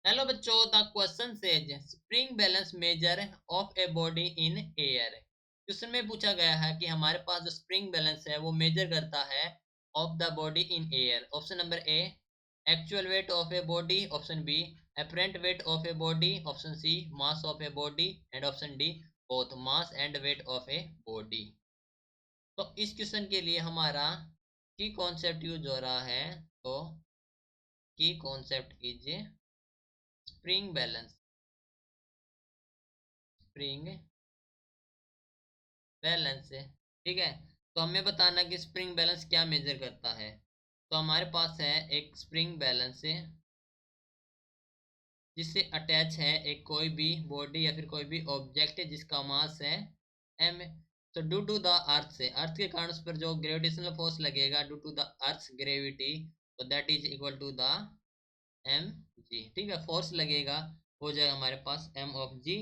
Hello बच्चों, the question says spring balance measure of a body in air. Question में पूछा गया है कि हमारे पास जो स्प्रिंग बैलेंस है वो मेजर करता है of the body in air. Option number A actual weight of a body, option B apparent weight of a body, option C mass of a body and option D both mass and weight of a body. तो इस question के लिए हमारा की concept use हो रहा है। तो की concept is spring balance. Spring balance है, ठीक है। तो हमें बताना कि स्प्रिंग बैलेंस क्या मेजर करता है। तो हमारे पास है एक स्प्रिंग बैलेंस है जिससे अटैच है एक कोई भी बॉडी या फिर कोई भी ऑब्जेक्ट है जिसका मास है एम। तो ड्यू टू द अर्थ से, अर्थ के कारण उस पर जो ग्रेविटेशनल फोर्स लगेगा due to the earth gravity, तो that is equal to the M G, ठीक है। फोर्स लगेगा, हो जाएगा हमारे पास एम ऑफ जी।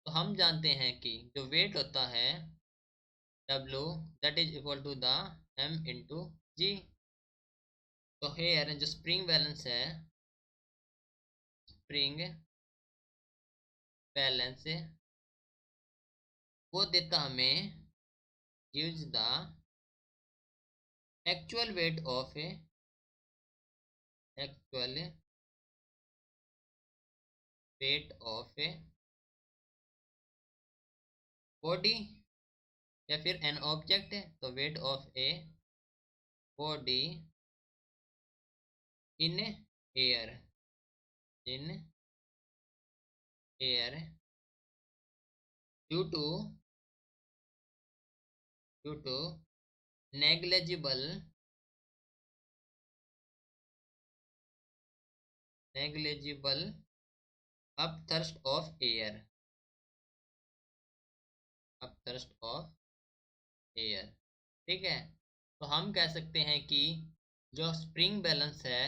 तो हम जानते हैं कि जो वेट होता है W, that is equal to the m into g। तो हेयर जो स्प्रिंग बैलेंस है, स्प्रिंग बैलेंस वो देता हमें gives the actual weight of a, actual weight of a body या फिर एन ऑब्जेक्ट है तो weight of a body in air, in air due to, due to negligible, negligible upthrust of air, upthrust of air, ठीक है। तो हम कह सकते हैं कि जो स्प्रिंग बैलेंस है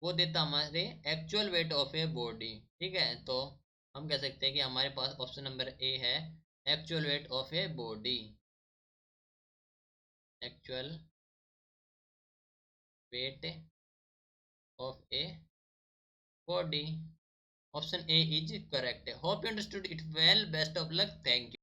वो देता हमारे actual weight of a body, ठीक है। तो हम कह सकते हैं कि हमारे पास ऑप्शन नंबर ए है actual weight of a body, actual weight of a body. Option A is correct. Hope you understood it well. Best of luck. Thank you.